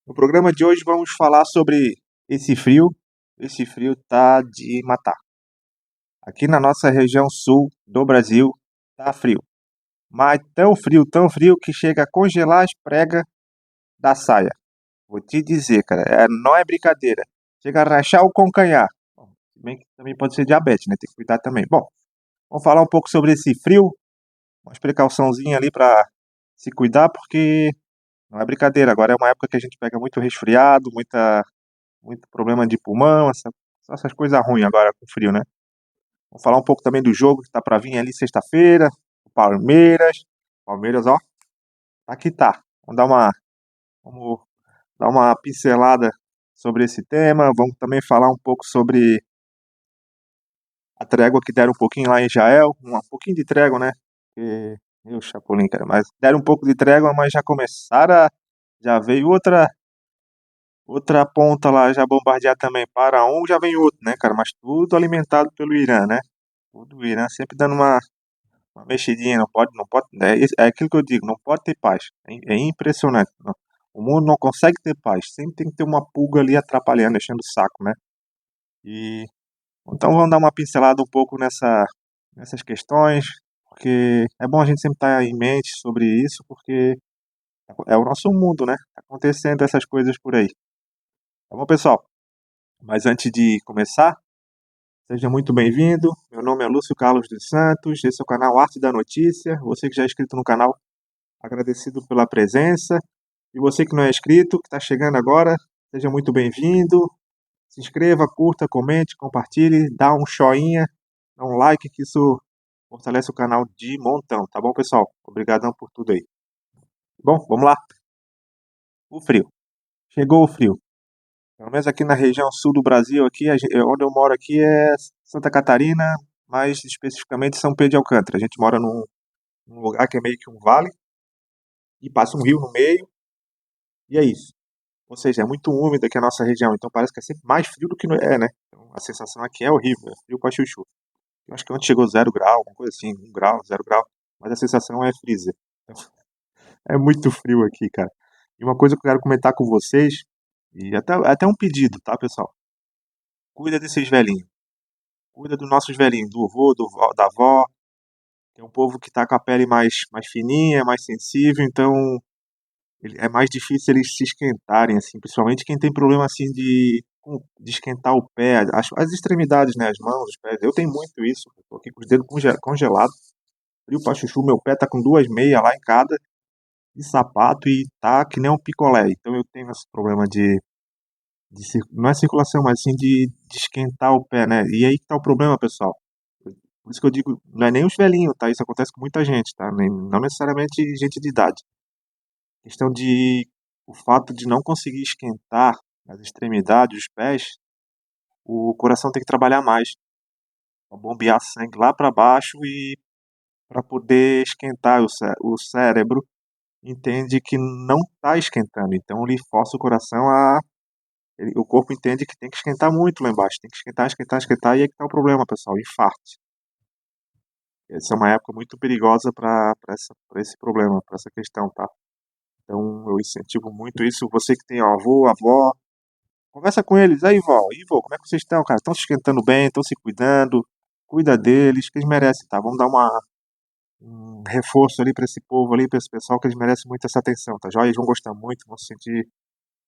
No programa de hoje vamos falar sobre esse frio. Esse frio tá de matar. Aqui na nossa região sul do Brasil tá frio. Mas tão frio que chega a congelar as pregas da saia. Vou te dizer, cara, não é brincadeira. Chega a rachar o calcanhar. Bom, se bem que também pode ser diabetes, né? Tem que cuidar também. Bom, vamos falar um pouco sobre esse frio. Uma precauçãozinha ali para se cuidar, porque não é brincadeira. Agora é uma época que a gente pega muito resfriado, muito problema de pulmão, essas coisas ruins agora com frio, né? Vamos falar um pouco também do jogo que tá para vir ali sexta-feira, o Palmeiras. Palmeiras, ó, tá que tá. Vamos dar uma pincelada sobre esse tema. Vamos também falar um pouco sobre a trégua que deram um pouquinho lá em Israel, um pouquinho de trégua, né? Meu Chapolin, cara, mas deram um pouco de trégua, mas já começaram, já veio outra ponta lá já bombardear também. Para um, já vem outro, né, cara? Mas tudo alimentado pelo Irã, né? Tudo o Irã sempre dando uma mexidinha, não pode, é aquilo que eu digo, não pode ter paz. É impressionante. O mundo não consegue ter paz. Sempre tem que ter uma pulga ali atrapalhando, enchendo o saco, né? E então vamos dar uma pincelada um pouco nessas questões, porque é bom a gente sempre estar em mente sobre isso, porque é o nosso mundo, né? Tá acontecendo essas coisas por aí. Tá bom, pessoal? Mas antes de começar, seja muito bem-vindo. Meu nome é Lúcio Carlos dos Santos. Esse é o canal Arte da Notícia. Você que já é inscrito no canal, agradecido pela presença. E você que não é inscrito, que está chegando agora, seja muito bem-vindo. Se inscreva, curta, comente, compartilhe, dá um joinha, dá um like, que isso fortalece o canal de montão, tá bom, pessoal? Obrigadão por tudo aí. Bom, vamos lá. O frio. Chegou o frio. Pelo menos aqui na região sul do Brasil, aqui, onde eu moro aqui é Santa Catarina, mais especificamente São Pedro de Alcântara. A gente mora num lugar que é meio que um vale e passa um rio no meio, e é isso. Ou seja, é muito úmido aqui a nossa região, então parece que é sempre mais frio do que é, né? Então, a sensação aqui é horrível, é frio pra chuchu. Eu acho que ontem chegou 0 grau, uma coisa assim, 1 grau, 0 grau, mas a sensação é freezer. Então, é muito frio aqui, cara. E uma coisa que eu quero comentar com vocês, e até um pedido, tá, pessoal? Cuida desses velhinhos. Cuida dos nossos velhinhos, do avô, da avó, que é um povo que tá com a pele mais fininha, mais sensível, então é mais difícil eles se esquentarem, assim, principalmente quem tem problema, assim, de esquentar o pé, as extremidades, né, as mãos, os pés. Eu tenho muito isso, eu tô aqui com os dedos congelados, frio pra chuchu, meu pé tá com 2 meias lá em cada, de sapato e tá que nem um picolé. Então eu tenho esse problema não é circulação, mas assim de esquentar o pé, né? E aí que tá o problema, pessoal. Por isso que eu digo, não é nem os velhinhos, tá? Isso acontece com muita gente, tá? Não necessariamente gente de idade. Questão de o fato de não conseguir esquentar as extremidades, os pés, o coração tem que trabalhar mais, para bombear sangue lá para baixo e para poder esquentar o cérebro entende que não está esquentando, então ele força o coração o corpo entende que tem que esquentar muito lá embaixo, tem que esquentar, esquentar, esquentar, e aí que tá o problema, pessoal, infarto. Essa é uma época muito perigosa para esse problema, para essa questão, tá? Então eu incentivo muito isso. Você que tem avô, avó, conversa com eles. Aí, vó, e vô, como é que vocês estão, cara? Estão se esquentando bem, estão se cuidando, cuida deles, que eles merecem, tá? Vamos dar um reforço ali para esse povo ali, para esse pessoal, que eles merecem muito essa atenção, tá? Já eles vão gostar muito, vão se sentir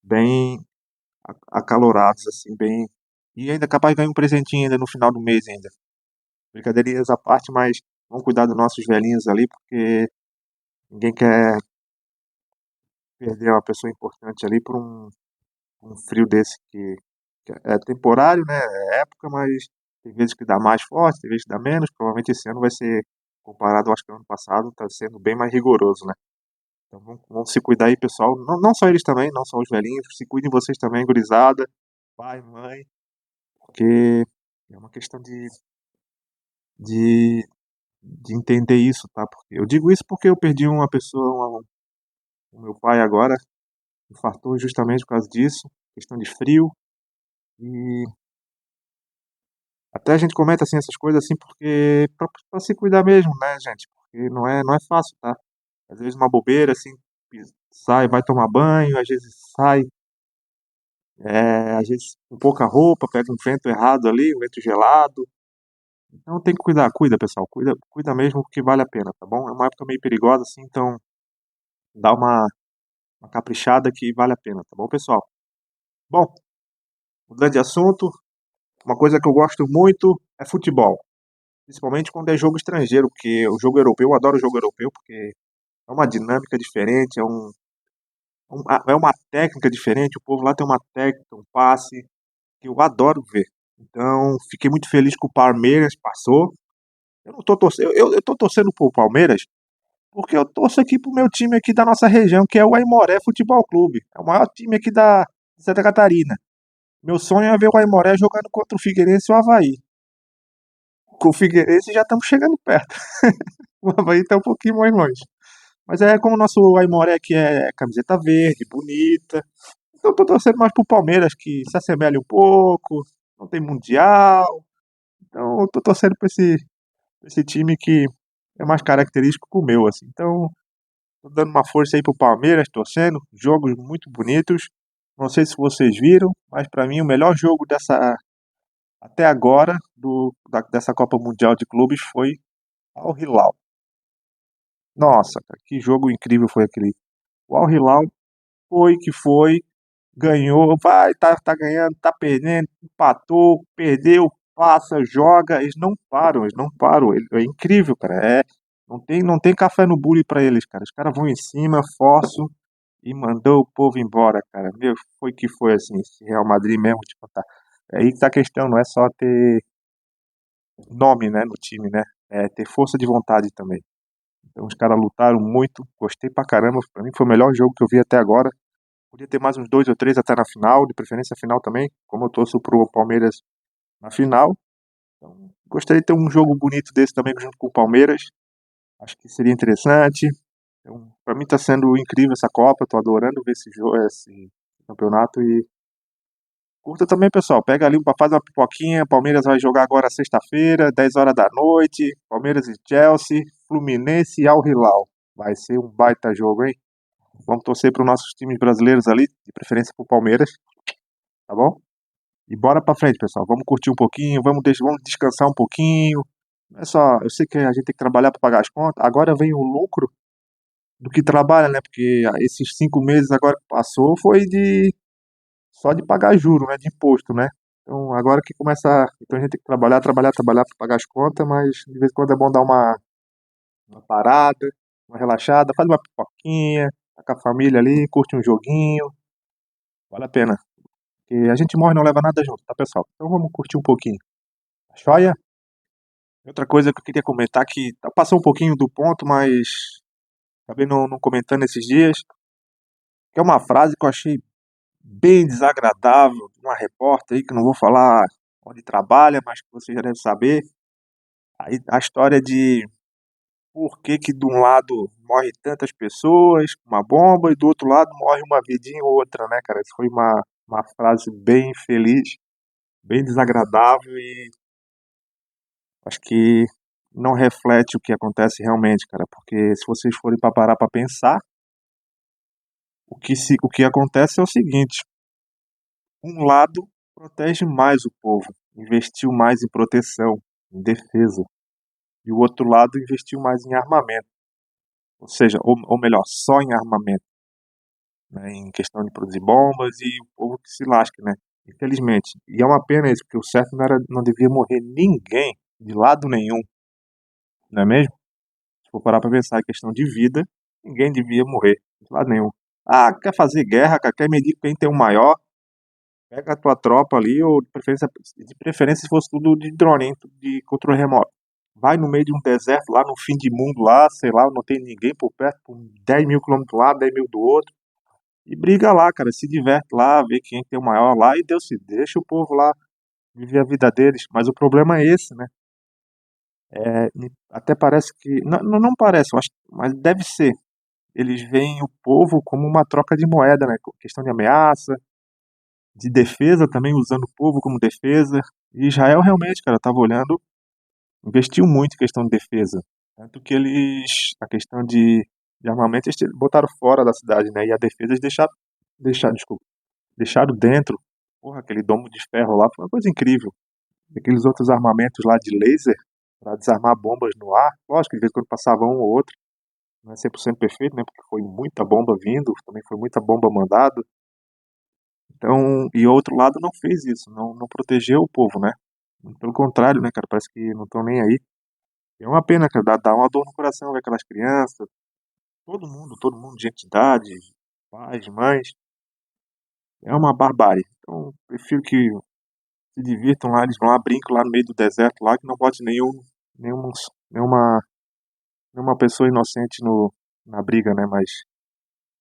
bem acalorados, assim, bem. E ainda capaz de ganhar um presentinho ainda no final do mês ainda. Brincadeirinhas à parte, mas vamos cuidar dos nossos velhinhos ali, porque ninguém quer perder uma pessoa importante ali por um frio desse que é temporário, né? É época, mas tem vezes que dá mais forte, tem vezes que dá menos. Provavelmente esse ano vai ser comparado, acho que ao ano passado, está sendo bem mais rigoroso, né? Então vamos se cuidar aí, pessoal. Não só eles também, não só os velhinhos, se cuidem vocês também, gurizada, pai, mãe, porque é uma questão de, de entender isso, tá? Porque eu digo isso porque eu perdi uma pessoa, o meu pai agora, infartou justamente por causa disso, questão de frio, e até a gente comenta assim essas coisas assim porque pra se cuidar mesmo, né, gente? Porque não é fácil, tá? Às vezes uma bobeira assim, sai, vai tomar banho, às vezes sai, Às vezes com pouca roupa, pega um vento errado ali, um vento gelado. Então tem que cuidar, cuida pessoal, cuida mesmo porque vale a pena, tá bom? É uma época meio perigosa assim, então dá uma caprichada que vale a pena, tá bom pessoal? Bom, mudando de assunto, uma coisa que eu gosto muito é futebol. Principalmente quando é jogo estrangeiro, porque o jogo europeu, eu adoro o jogo europeu, porque é uma dinâmica diferente, é uma técnica diferente, o povo lá tem uma técnica, um passe, que eu adoro ver. Então, fiquei muito feliz que o Palmeiras passou. Eu não tô torcendo, eu tô torcendo pro Palmeiras, porque eu torço aqui pro meu time aqui da nossa região, que é o Aimoré Futebol Clube. É o maior time aqui da Santa Catarina. Meu sonho é ver o Aimoré jogando contra o Figueirense e o Avaí. Com o Figueirense já estamos chegando perto. O Avaí tá um pouquinho mais longe. Mas é como o nosso Aimoré aqui é camiseta verde, bonita. Então eu tô torcendo mais pro Palmeiras, que se assemelha um pouco, não tem mundial. Então eu tô torcendo pra esse time que é mais característico que o meu, assim. Então, tô dando uma força aí pro Palmeiras, torcendo. Jogos muito bonitos. Não sei se vocês viram, mas pra mim o melhor jogo dessa até agora dessa Copa Mundial de Clubes foi Al Hilal. Nossa, cara, que jogo incrível foi aquele. O Al Hilal foi que foi, ganhou, vai, tá ganhando, tá perdendo, empatou, perdeu, passa, joga, eles não param, é incrível, cara, não tem café no bule pra eles, cara, os caras vão em cima, forçam e mandou o povo embora, cara, meu, foi que foi assim, esse Real Madrid mesmo, tipo, tá, é aí que tá a questão, não é só ter nome, né, no time, né, é ter força de vontade também. Então os caras lutaram muito, gostei pra caramba, pra mim foi o melhor jogo que eu vi até agora. Podia ter mais uns dois ou três até na final, de preferência a final também, como eu torço pro Palmeiras na final. Então, gostaria de ter um jogo bonito desse também junto com o Palmeiras. Acho que seria interessante. Então, para mim está sendo incrível essa Copa, estou adorando ver esse jogo, esse campeonato e curta também, pessoal. Pega ali, faz uma pipoquinha. Palmeiras vai jogar agora sexta-feira, 10 horas da noite. Palmeiras e Chelsea, Fluminense e Al Hilal. Vai ser um baita jogo, hein? Vamos torcer para os nossos times brasileiros ali, de preferência para o Palmeiras, tá bom? E bora pra frente, pessoal. Vamos curtir um pouquinho, vamos descansar um pouquinho. Não é só, eu sei que a gente tem que trabalhar para pagar as contas. Agora vem o lucro do que trabalha, né? Porque esses 5 meses agora que passou foi de só de pagar juro, né? De imposto, né? Então agora que começa, então a gente tem que trabalhar para pagar as contas, mas de vez em quando é bom dar uma parada, uma relaxada, faz uma pipoquinha, tá com a família ali, curte um joguinho, vale a pena. Porque a gente morre e não leva nada junto, tá, pessoal? Então vamos curtir um pouquinho. Tá joia? Outra coisa que eu queria comentar que passou um pouquinho do ponto, mas acabei não comentando esses dias, que é uma frase que eu achei bem desagradável de uma repórter aí, que eu não vou falar onde trabalha, mas que você já deve saber. Aí a história de por que que de um lado morre tantas pessoas com uma bomba e do outro lado morre uma vidinha ou outra, né, cara? Isso foi uma frase bem infeliz, bem desagradável e acho que não reflete o que acontece realmente, cara, porque se vocês forem para parar para pensar, o que acontece é o seguinte: um lado protege mais o povo, investiu mais em proteção, em defesa, e o outro lado investiu mais em armamento, ou seja, ou melhor, só em armamento, né, em questão de produzir bombas e o povo que se lasque, né? Infelizmente. E é uma pena isso, porque o certo não devia morrer ninguém, de lado nenhum, não é mesmo? Se for parar pra pensar em questão de vida, ninguém devia morrer, de lado nenhum. Ah, quer fazer guerra, cara, quer medir quem tem o maior, pega a tua tropa ali, ou de preferência se fosse tudo de drone, hein, tudo de controle remoto. Vai no meio de um deserto, lá no fim de mundo, lá, sei lá, não tem ninguém por perto, por 10 mil quilômetros do lado, 10 mil do outro, e briga lá, cara, se diverte lá, vê quem tem o maior lá, e Deus se deixa o povo lá viver a vida deles. Mas o problema é esse, né? Até parece que, não parece, eu acho, mas deve ser. Eles veem o povo como uma troca de moeda, né? Questão de ameaça, de defesa também, usando o povo como defesa. E Israel realmente, cara, eu tava olhando, investiu muito em questão de defesa. Tanto que a questão de armamento, eles botaram fora da cidade, né? E a defesa eles desculpa, deixaram dentro. Porra, aquele domo de ferro lá foi uma coisa incrível. Aqueles outros armamentos lá de laser para desarmar bombas no ar. Lógico que de vez em quando passava um ou outro. Não é 100% perfeito, né? Porque foi muita bomba vindo, também foi muita bomba mandada. Então, e o outro lado não fez isso, não protegeu o povo, né? Pelo contrário, né, cara? Parece que não estão nem aí. É uma pena, cara. Dá uma dor no coração ver aquelas crianças, todo mundo de entidade, pais, mães. É uma barbárie. Então, prefiro que se divirtam lá, eles vão lá, brincam lá no meio do deserto lá, que não bote nenhum, nenhuma, nenhuma pessoa inocente no, na briga, né? Mas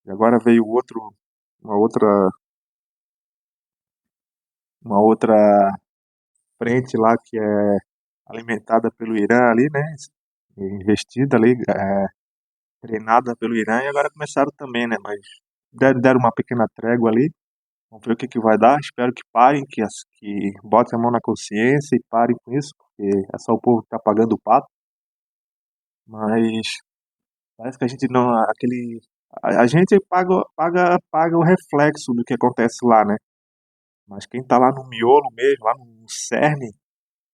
e agora veio uma outra, uma outra frente lá que é alimentada pelo Irã ali, né? Investida ali, treinada pelo Irã, e agora começaram também, né? Mas deram uma pequena trégua ali. Vamos ver o que que vai dar. Espero que parem, que botem a mão na consciência e parem com isso, porque é só o povo que tá pagando o pato. Mas parece que a gente não. A gente paga o reflexo do que acontece lá, né? Mas quem tá lá no miolo mesmo, lá no cerne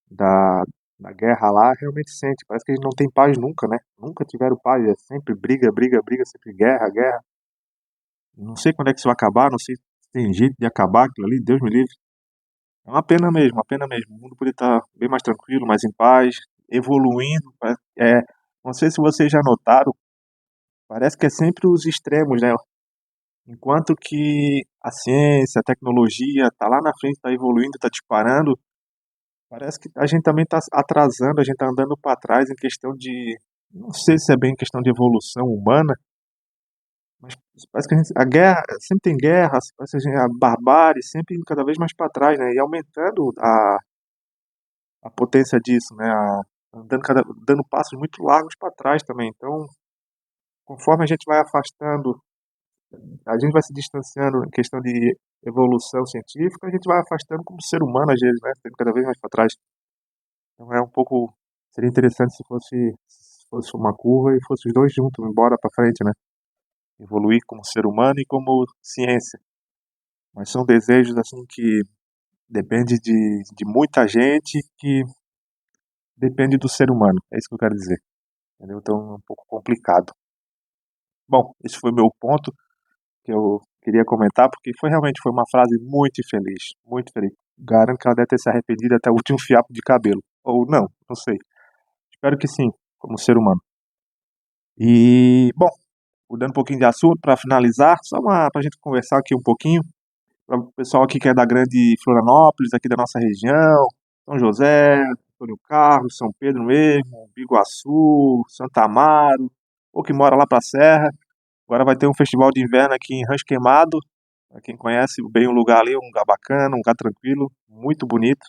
da, da guerra lá, realmente sente. Parece que eles não têm paz nunca, né? Nunca tiveram paz. É sempre briga, briga, briga, sempre guerra, guerra. Não sei quando é que isso vai acabar, não sei se tem jeito de acabar aquilo ali, Deus me livre. É uma pena mesmo, uma pena mesmo. O mundo poderia estar bem mais tranquilo, mais em paz, evoluindo. Não sei se vocês já notaram, parece que é sempre os extremos, né? Enquanto que a ciência, a tecnologia está lá na frente, está evoluindo, está disparando, parece que a gente também está atrasando, a gente está andando para trás em questão de, não sei se é bem questão de evolução humana, mas parece que a guerra, sempre tem guerra, parece que a barbárie sempre indo cada vez mais para trás, né? E aumentando a potência disso, né? Dando passos muito largos para trás também. Então, conforme a gente vai afastando, a gente vai se distanciando em questão de evolução científica, a gente vai afastando como ser humano às vezes, né? Tendo cada vez mais para trás. Então é um pouco, seria interessante se fosse uma curva e fosse os dois juntos, embora para frente, né? Evoluir como ser humano e como ciência. Mas são desejos assim que depende de muita gente que depende do ser humano. É isso que eu quero dizer. Entendeu? Então é um pouco complicado. Bom, esse foi meu ponto que eu queria comentar, porque realmente foi uma frase muito infeliz, muito feliz. Garanto que ela deve ter se arrependido até o último fiapo de cabelo. Ou não, não sei. Espero que sim, como ser humano. E, bom, mudando um pouquinho de assunto para finalizar, só para a gente conversar aqui um pouquinho, para o pessoal aqui que é da grande Florianópolis, aqui da nossa região, São José, Antônio Carlos, São Pedro mesmo, Biguaçu, Santa Amaro, ou que mora lá para a Serra. Agora vai ter um festival de inverno aqui em Rancho Queimado. Para quem conhece bem o lugar ali, é um lugar bacana, um lugar tranquilo, muito bonito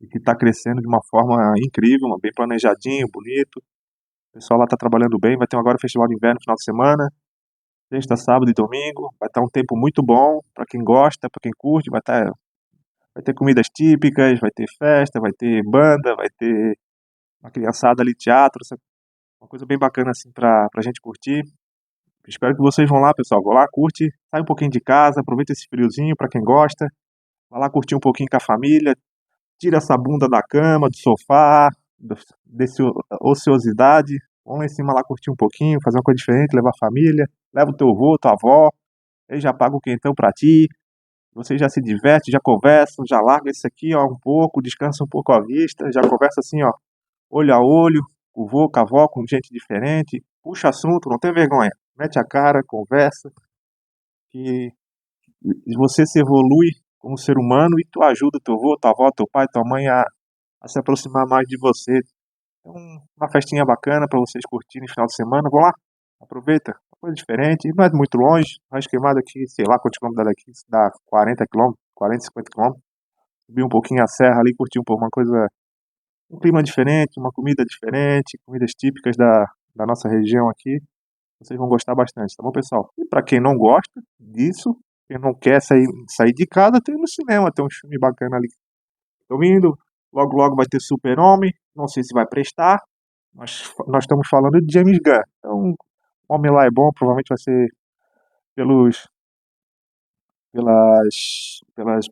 e que está crescendo de uma forma incrível, bem planejadinho, bonito. O pessoal lá está trabalhando bem. Vai ter agora o festival de inverno no final de semana, sexta, sábado e domingo. Vai estar um tempo muito bom para quem gosta, para quem curte. Vai ter comidas típicas, vai ter festa, vai ter banda, vai ter uma criançada ali, teatro, uma coisa bem bacana assim para a gente curtir. Espero que vocês vão lá, pessoal. Vão lá, curte, sai um pouquinho de casa, aproveita esse friozinho para quem gosta. Vai lá curtir um pouquinho com a família, tira essa bunda da cama, do sofá, desse ociosidade. Vamos lá em cima lá curtir um pouquinho, fazer uma coisa diferente, levar a família, leva o teu avô, tua avó, ele já paga o quentão pra ti, você já se diverte, já conversa, já larga esse aqui, ó, um pouco, descansa um pouco a vista, já conversa assim, ó, olho a olho, com o vô, com a avó, com gente diferente, puxa assunto, não tem vergonha, mete a cara, conversa, que você se evolui como ser humano e tu ajuda teu avô, tua avó, teu pai, tua mãe a se aproximar mais de você. Então, uma festinha bacana para vocês curtirem no final de semana. Vão lá, aproveita, uma coisa diferente. Não é muito longe, mais queimado aqui, sei lá quantos quilômetros dá daqui, dá 40 quilômetros, 40, 50 quilômetros. Subir um pouquinho a serra ali, curtir um pouco uma coisa, um clima diferente, uma comida diferente, comidas típicas da nossa região aqui. Vocês vão gostar bastante, tá bom, pessoal? E para quem não gosta disso, quem não quer sair de casa, tem no cinema, tem um filme bacana ali. Tô indo, logo logo vai ter Super-Homem, não sei se vai prestar, mas nós estamos falando de James Gunn. Então, o homem lá é bom, provavelmente vai ser pelos pelas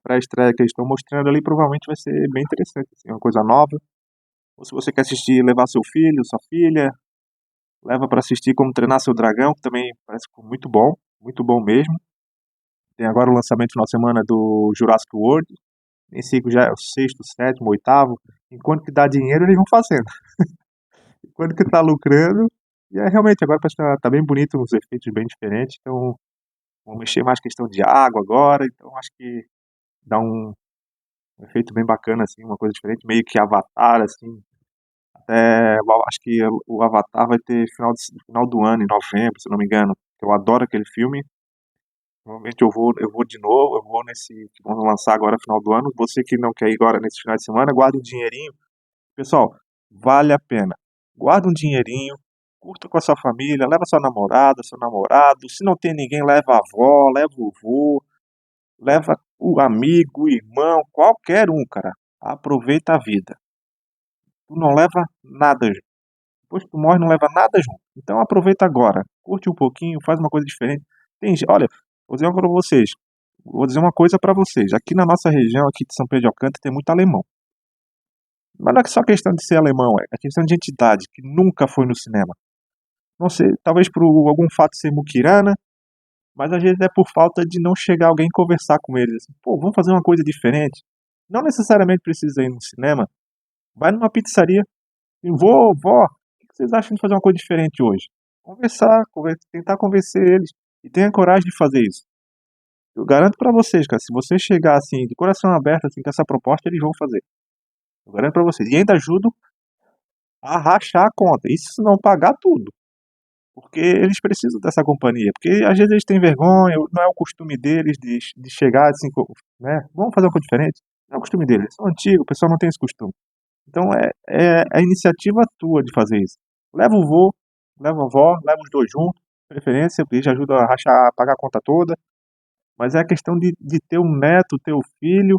pré-estreia que eles estão mostrando ali, provavelmente vai ser bem interessante, assim, uma coisa nova. Ou se você quer assistir, levar seu filho, sua filha, leva para assistir Como Treinar Seu Dragão, que também parece que foi muito bom mesmo. Tem agora o lançamento no final de semana do Jurassic World, nem sei que já é o sexto, sétimo, oitavo. Enquanto que dá dinheiro, eles vão fazendo. Enquanto que tá lucrando. E é realmente, agora parece que tá bem bonito, uns efeitos bem diferentes. Então, vão mexer mais questão de água agora. Então, acho que dá um efeito bem bacana, assim, uma coisa diferente, meio que Avatar, assim. Até, acho que o Avatar vai ter final do ano, em novembro, se não me engano. Eu adoro aquele filme. Normalmente eu vou de novo, eu vou nesse que vão lançar agora no final do ano. Você que não quer ir agora nesse final de semana, guarda um dinheirinho. Pessoal, vale a pena. Guarda um dinheirinho, curta com a sua família, leva sua namorada, seu namorado. Se não tem ninguém, leva a avó, leva o vô, leva o amigo, o irmão, qualquer um, cara. Aproveita a vida. Tu não leva nada junto. Depois que tu morre, não leva nada junto. Então aproveita agora. Curte um pouquinho, faz uma coisa diferente. Olha, vou dizer uma coisa pra vocês. Vou dizer uma coisa para vocês. Aqui na nossa região, aqui de São Pedro de Alcântara, tem muito alemão. Mas não é só questão de ser alemão, é questão de entidade, que nunca foi no cinema. Não sei, talvez por algum fato ser muquirana, mas às vezes é por falta de não chegar alguém e conversar com eles. Assim, pô, vamos fazer uma coisa diferente. Não necessariamente precisa ir no cinema. Vai numa pizzaria e vó, o que vocês acham de fazer uma coisa diferente hoje? Conversar, tentar convencer eles. E tenha coragem de fazer isso. Eu garanto pra vocês, cara, se você chegar assim, de coração aberto, assim, com essa proposta, eles vão fazer. Eu garanto pra vocês. E ainda ajudo a rachar a conta. Isso se não pagar tudo. Porque eles precisam dessa companhia. Porque às vezes eles têm vergonha, não é o costume deles de chegar assim, né? Vamos fazer uma coisa diferente. Não é o costume deles. Eles são antigos, o pessoal não tem esse costume. Então é a iniciativa tua de fazer isso. Leva o vô, leva a avó, leva os dois juntos, preferência, porque já ajuda a rachar, a pagar a conta toda. Mas é a questão de ter um neto, ter um filho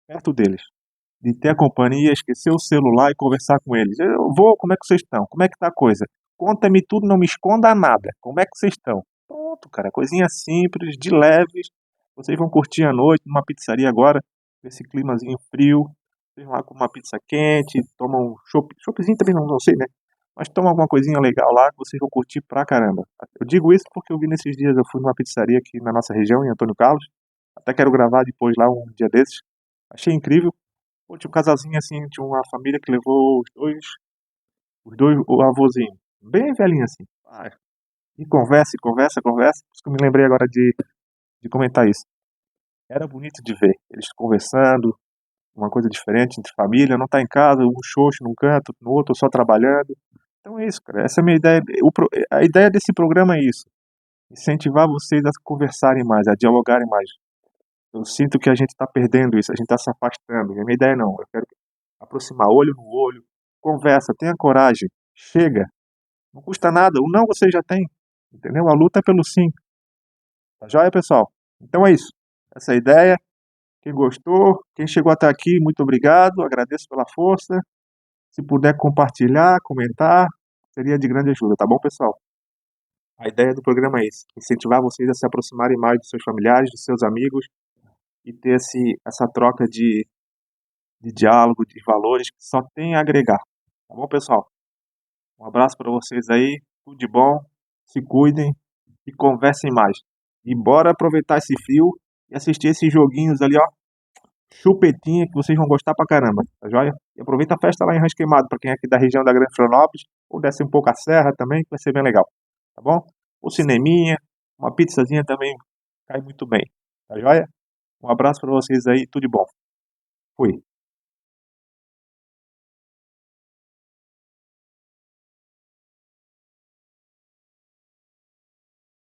perto deles. De ter a companhia, esquecer o celular e conversar com eles. Eu vou, como é que vocês estão? Como é que tá a coisa? Conta-me tudo, não me esconda nada. Como é que vocês estão? Pronto, cara, coisinha simples, de leves. Vocês vão curtir a noite numa pizzaria agora, esse climazinho frio. Vocês vão lá com uma pizza quente, tomam um choppzinho também não sei, né? Mas toma alguma coisinha legal lá que vocês vão curtir pra caramba. Eu digo isso porque eu vi nesses dias, eu fui numa pizzaria aqui na nossa região, em Antônio Carlos. Até quero gravar depois lá um dia desses. Achei incrível. Pô, tinha um casalzinho assim, tinha uma família que levou os dois, o avôzinho, bem velhinho assim. Ah, e conversa. Por isso que eu me lembrei agora de comentar isso. Era bonito de ver, eles conversando, uma coisa diferente entre família, não tá em casa, um xoxo num canto, no outro só trabalhando. Então é isso, cara. Essa é a minha ideia. A ideia desse programa é isso. Incentivar vocês a conversarem mais, a dialogarem mais. Eu sinto que a gente está perdendo isso, a gente está se afastando. E a minha ideia não. Eu quero aproximar olho no olho, conversa, tenha coragem, chega, não custa nada, o não você já tem, entendeu? A luta é pelo sim, tá joia, pessoal? Então é isso, essa é a ideia. Quem gostou, quem chegou até aqui, muito obrigado, agradeço pela força. Se puder compartilhar, comentar, seria de grande ajuda, tá bom, pessoal? A ideia do programa é isso, incentivar vocês a se aproximarem mais dos seus familiares, dos seus amigos e ter essa troca de diálogo, de valores que só tem a agregar. Tá bom, pessoal? Um abraço para vocês aí, tudo de bom, se cuidem e conversem mais. E bora aproveitar esse frio e assistir esses joguinhos ali, ó, chupetinha, que vocês vão gostar pra caramba, tá joia? E aproveita a festa lá em Rancho Queimado, pra quem é aqui da região da Grande Florianópolis, ou desce um pouco a serra também, que vai ser bem legal, tá bom? O cineminha, uma pizzazinha também cai muito bem, tá joia? Um abraço para vocês aí, tudo de bom. Fui.